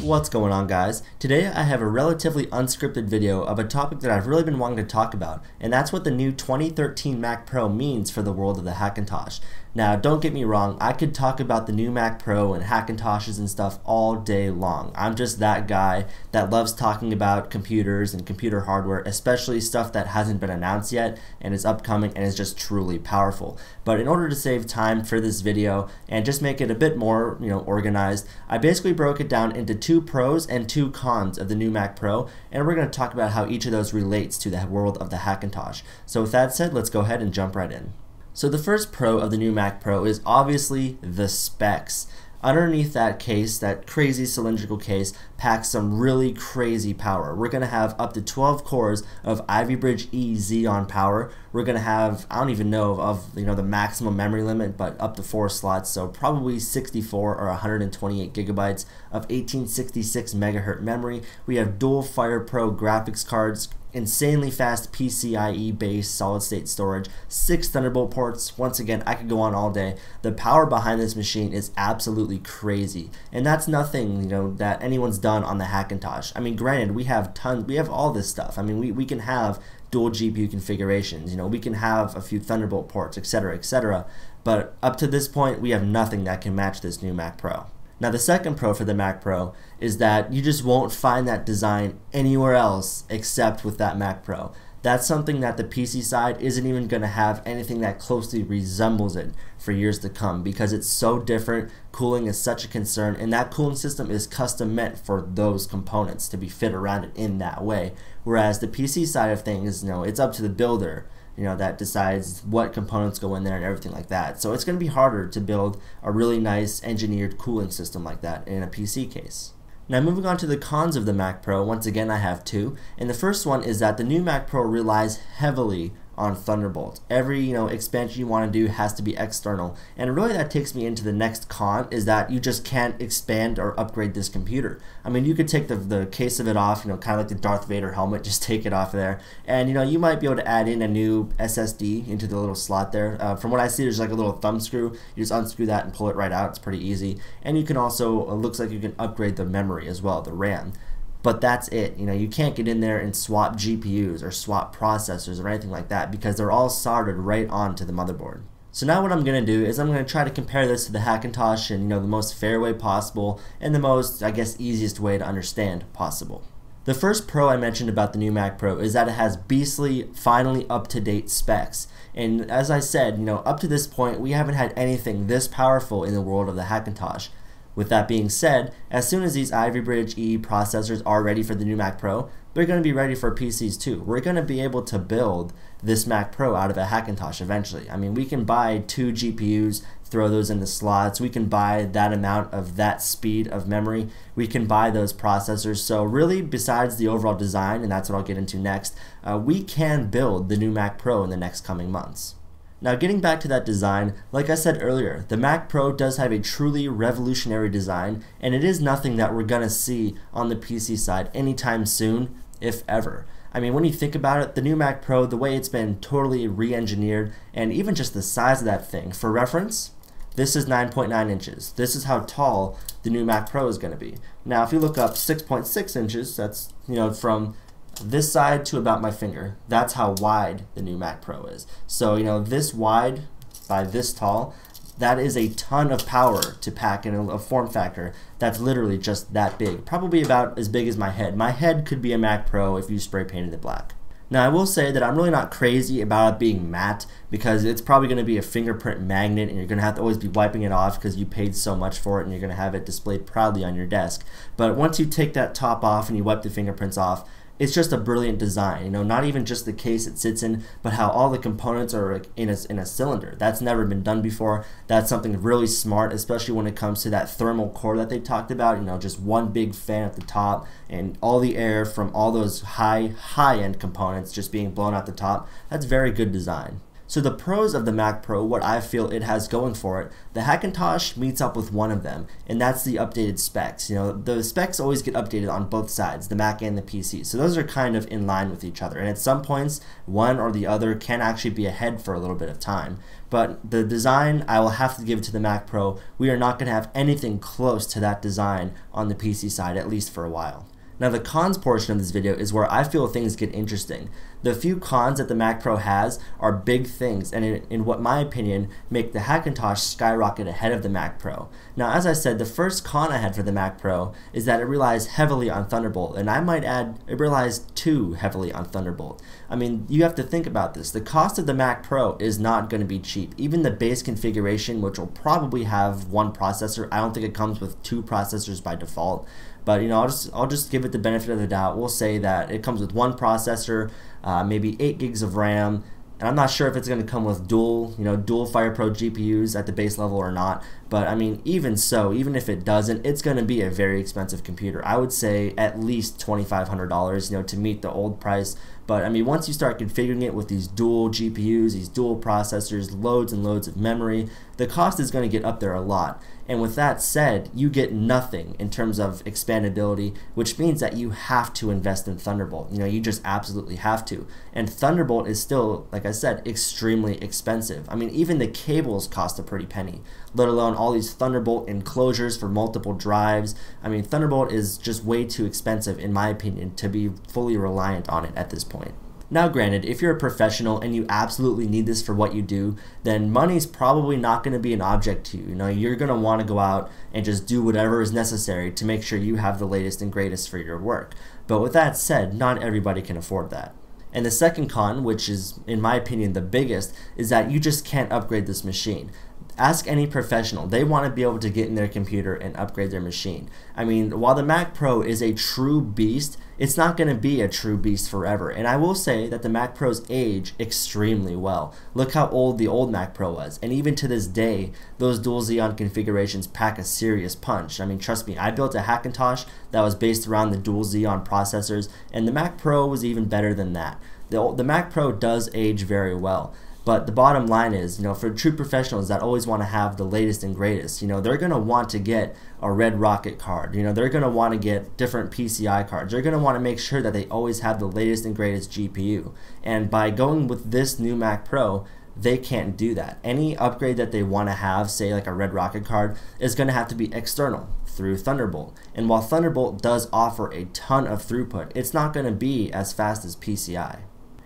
What's going on, guys? Today I have a relatively unscripted video of a topic that I've really been wanting to talk about, and that's what the new 2013 Mac Pro means for the world of the Hackintosh. Now, don't get me wrong, I could talk about the new Mac Pro and Hackintoshes and stuff all day long. I'm just that guy that loves talking about computers and computer hardware, especially stuff that hasn't been announced yet and is upcoming and is just truly powerful. But in order to save time for this video and just make it a bit more, organized, I basically broke it down into two pros and two cons of the new Mac Pro, and we're going to talk about how each of those relates to the world of the Hackintosh. So with that said, let's go ahead and jump right in. So the first pro of the new Mac Pro is obviously the specs. Underneath that case, that crazy cylindrical case, packs some really crazy power. We're going to have up to 12 cores of Ivy Bridge E Xeon power. We're going to have, I don't even know of the maximum memory limit, but up to 4 slots, so probably 64 or 128 gigabytes of 1866 megahertz memory. We have dual FirePro graphics cards, insanely fast PCIe based solid state storage, 6 Thunderbolt ports. Once again, I could go on all day. The power behind this machine is absolutely crazy, and that's nothing that anyone's done on the Hackintosh. I mean, granted, we have all this stuff. I mean, we can have dual GPU configurations, we can have a few Thunderbolt ports, etc., etc., but up to this point we have nothing that can match this new Mac Pro. Now, the second pro for the Mac Pro is that you just won't find that design anywhere else except with that Mac Pro. That's something that the PC side isn't even going to have anything that closely resembles it for years to come, because it's so different. Cooling is such a concern, and that cooling system is custom meant for those components to be fit around it in that way. Whereas the PC side of things, it's up to the builder, that decides what components go in there and everything like that. So it's going to be harder to build a really nice engineered cooling system like that in a PC case. Now, moving on to the cons of the Mac Pro, once again I have two, and the first one is that the new Mac Pro relies heavily on Thunderbolt. Every expansion you want to do has to be external, and really that takes me into the next con, is that you just can't expand or upgrade this computer. I mean, you could take the case of it off, kind of like the Darth Vader helmet, just take it off there, and you might be able to add in a new SSD into the little slot there. From what I see, there's like a little thumb screw. You just unscrew that and pull it right out. It's pretty easy, and you can also, it looks like you can upgrade the memory as well, the RAM. But that's it. You can't get in there and swap GPUs or swap processors or anything like that, because they're all soldered right onto the motherboard. So now what I'm going to do is I'm going to try to compare this to the Hackintosh in the most fair way possible and the most, I guess, easiest way to understand possible. The first pro I mentioned about the new Mac Pro is that it has beastly, finally up-to-date specs. And as I said, up to this point we haven't had anything this powerful in the world of the Hackintosh. With that being said, as soon as these Ivy Bridge E processors are ready for the new Mac Pro, they're going to be ready for PCs too. We're going to be able to build this Mac Pro out of a Hackintosh eventually. I mean, we can buy 2 GPUs, throw those in the slots. We can buy that amount of that speed of memory. We can buy those processors. So really, besides the overall design, and that's what I'll get into next, we can build the new Mac Pro in the next coming months. Now, getting back to that design, like I said earlier, the Mac Pro does have a truly revolutionary design, and it is nothing that we're going to see on the PC side anytime soon, if ever. I mean, when you think about it, the new Mac Pro, the way it's been totally re-engineered, and even just the size of that thing, for reference, this is 9.9 inches. This is how tall the new Mac Pro is going to be. Now, if you look up 6.6 inches, that's, from this side to about my finger. That's how wide the new Mac Pro is. So, this wide by this tall, that is a ton of power to pack in a form factor that's literally just that big. Probably about as big as my head. My head could be a Mac Pro if you spray painted it black. Now, I will say that I'm really not crazy about it being matte, because it's probably going to be a fingerprint magnet and you're going to have to always be wiping it off because you paid so much for it and you're going to have it displayed proudly on your desk. But once you take that top off and you wipe the fingerprints off, it's just a brilliant design, not even just the case it sits in, but how all the components are in a cylinder. That's never been done before. That's something really smart, especially when it comes to that thermal core that they talked about, just one big fan at the top and all the air from all those high-end components just being blown out the top. That's very good design. So the pros of the Mac Pro, what I feel it has going for it, the Hackintosh meets up with one of them, and that's the updated specs. You know, the specs always get updated on both sides, the Mac and the PC. So those are kind of in line with each other. And at some points, one or the other can actually be ahead for a little bit of time. But the design, I will have to give it to the Mac Pro. We are not going to have anything close to that design on the PC side, at least for a while. Now the cons portion of this video is where I feel things get interesting. The few cons that the Mac Pro has are big things, and in what my opinion make the Hackintosh skyrocket ahead of the Mac Pro. Now as I said, the first con I had for the Mac Pro is that it relies heavily on Thunderbolt, and I might add it relies too heavily on Thunderbolt. I mean, you have to think about this. The cost of the Mac Pro is not going to be cheap. Even the base configuration, which will probably have one processor, I don't think it comes with two processors by default. But you know, I'll just give it the benefit of the doubt. We'll say that it comes with one processor, maybe 8 gigs of RAM, and I'm not sure if it's going to come with dual FirePro GPUs at the base level or not. But I mean, even so, even if it doesn't, it's going to be a very expensive computer. I would say at least $2,500, you know, to meet the old price. But I mean, once you start configuring it with these dual GPUs, these dual processors, loads and loads of memory, the cost is going to get up there a lot. And with that said, you get nothing in terms of expandability, which means that you have to invest in Thunderbolt. You know, you just absolutely have to. And Thunderbolt is still, like I said, extremely expensive. I mean, even the cables cost a pretty penny, let alone all these Thunderbolt enclosures for multiple drives. I mean, Thunderbolt is just way too expensive, in my opinion, to be fully reliant on it at this point. Now granted, if you're a professional and you absolutely need this for what you do, then money's probably not going to be an object to you. You know, you're going to want to go out and just do whatever is necessary to make sure you have the latest and greatest for your work. But with that said, not everybody can afford that. And the second con, which is in my opinion the biggest, is that you just can't upgrade this machine. Ask any professional. They want to be able to get in their computer and upgrade their machine. I mean, while the Mac Pro is a true beast, it's not going to be a true beast forever. And I will say that the Mac Pros age extremely well. Look how old the old Mac Pro was. And even to this day, those dual Xeon configurations pack a serious punch. I mean, trust me, I built a Hackintosh that was based around the dual Xeon processors, and the Mac Pro was even better than that. The Mac Pro does age very well. But the bottom line is, you know, for true professionals that always want to have the latest and greatest, you know, they're going to want to get a Red Rocket card. You know, they're going to want to get different PCI cards. They're going to want to make sure that they always have the latest and greatest GPU. And by going with this new Mac Pro, they can't do that. Any upgrade that they want to have, say like a Red Rocket card, is going to have to be external through Thunderbolt. And while Thunderbolt does offer a ton of throughput, it's not going to be as fast as PCI.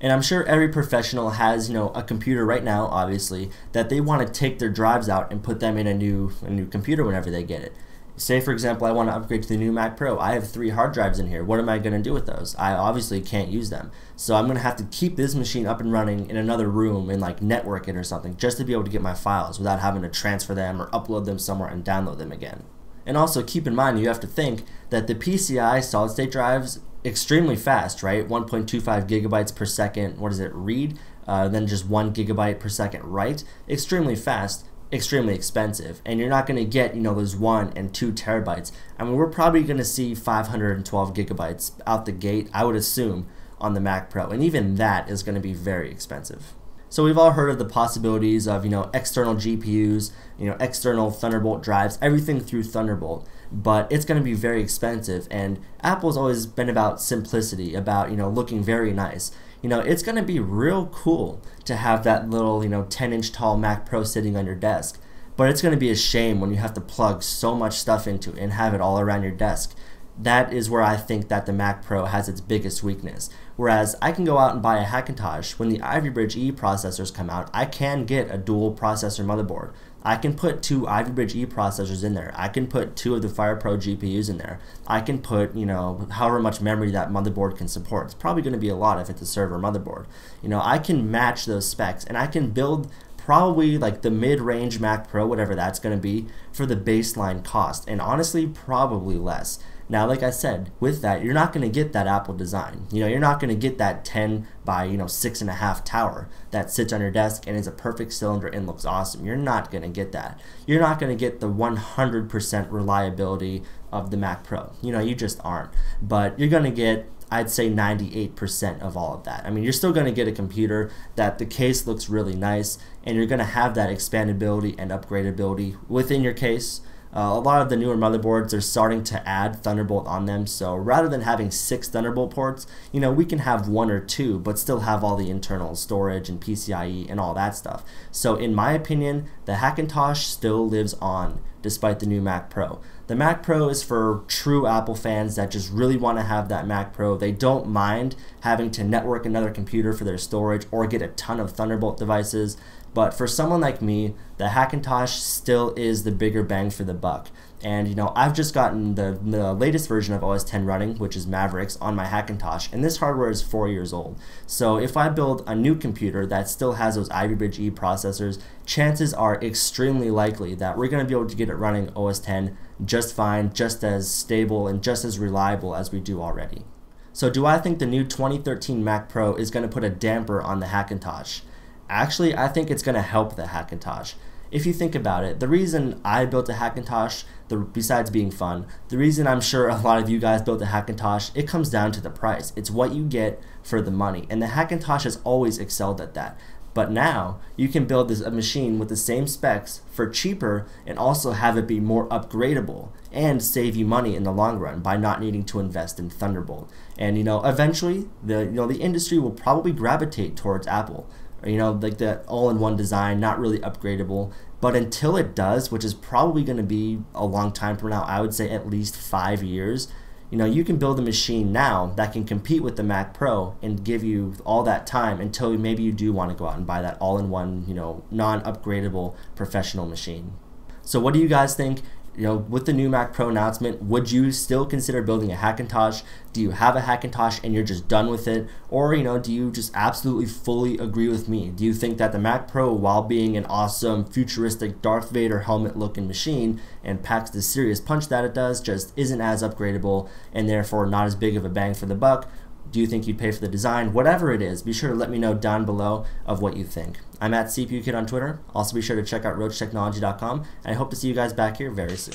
And I'm sure every professional has, you know, a computer right now, obviously, that they want to take their drives out and put them in a new computer whenever they get it. Say, for example, I want to upgrade to the new Mac Pro. I have 3 hard drives in here. What am I going to do with those? I obviously can't use them. So I'm going to have to keep this machine up and running in another room and like network it or something just to be able to get my files without having to transfer them or upload them somewhere and download them again. And also keep in mind, you have to think that the PCI solid state drives extremely fast, right? 1.25 gigabytes per second, what is it, read? Then just 1 gigabyte per second write. Extremely fast, extremely expensive. And you're not going to get, you know, those 1 and 2 terabytes. I mean, we're probably going to see 512 gigabytes out the gate, I would assume, on the Mac Pro. And even that is going to be very expensive. So we've all heard of the possibilities of, you know, external GPUs, you know, external Thunderbolt drives, everything through Thunderbolt. But it's going to be very expensive, and Apple's always been about simplicity, about, you know, looking very nice. You know, it's going to be real cool to have that little, you know, 10-inch tall Mac Pro sitting on your desk. But it's going to be a shame when you have to plug so much stuff into it and have it all around your desk. That is where I think that the Mac Pro has its biggest weakness. Whereas I can go out and buy a Hackintosh. When the Ivy Bridge E processors come out, I can get a dual processor motherboard. I can put 2 Ivy Bridge E processors in there. I can put 2 of the FirePro GPUs in there. I can put, you know, however much memory that motherboard can support. It's probably going to be a lot if it's a server motherboard. You know, I can match those specs, and I can build probably like the mid-range Mac Pro, whatever that's going to be, for the baseline cost, and honestly probably less. Now, like I said, with that, you're not going to get that Apple design. You know, you're not going to get that 10 by, you know, 6.5 tower that sits on your desk and is a perfect cylinder and looks awesome. You're not going to get that. You're not going to get the 100% reliability of the Mac Pro. You know, you just aren't. But you're going to get I'd say 98% of all of that. I mean, you're still going to get a computer that the case looks really nice, and you're going to have that expandability and upgradability within your case. A lot of the newer motherboards are starting to add Thunderbolt on them, so rather than having 6 Thunderbolt ports, we can have 1 or 2, but still have all the internal storage and PCIe and all that stuff. So in my opinion, the Hackintosh still lives on, despite the new Mac Pro. The Mac Pro is for true Apple fans that just really want to have that Mac Pro. They don't mind having to network another computer for their storage or get a ton of Thunderbolt devices. But for someone like me, the Hackintosh still is the bigger bang for the buck. And I've just gotten the latest version of OS X running, which is Mavericks, on my Hackintosh, and this hardware is 4 years old. So if I build a new computer that still has those Ivy Bridge E processors, chances are extremely likely that we're going to be able to get it running OS X just fine, just as stable and just as reliable as we do already. So do I think the new 2013 Mac Pro is going to put a damper on the Hackintosh? Actually, I think it's going to help the Hackintosh. If you think about it, the reason I built a Hackintosh, besides being fun, the reason I'm sure a lot of you guys built a Hackintosh, it comes down to the price. It's what you get for the money, and the Hackintosh has always excelled at that. But now, you can build a machine with the same specs for cheaper and also have it be more upgradable and save you money in the long run by not needing to invest in Thunderbolt. And eventually, the industry will probably gravitate towards Apple. Like the all-in-one design, not really upgradable. But until it does, which is probably going to be a long time from now, I would say at least 5 years, you can build a machine now that can compete with the Mac Pro and give you all that time until maybe you do want to go out and buy that all-in-one, non-upgradable professional machine. So what do you guys think? With the new Mac Pro announcement, would you still consider building a Hackintosh? Do you have a Hackintosh and you're just done with it? Or, do you just absolutely fully agree with me? Do you think that the Mac Pro, while being an awesome futuristic Darth Vader helmet looking machine and packs the serious punch that it does, just isn't as upgradable and therefore not as big of a bang for the buck? Do you think you'd pay for the design? Whatever it is, be sure to let me know down below of what you think. I'm at CPU Kid on Twitter. Also be sure to check out RocheTechnology.com, and I hope to see you guys back here very soon.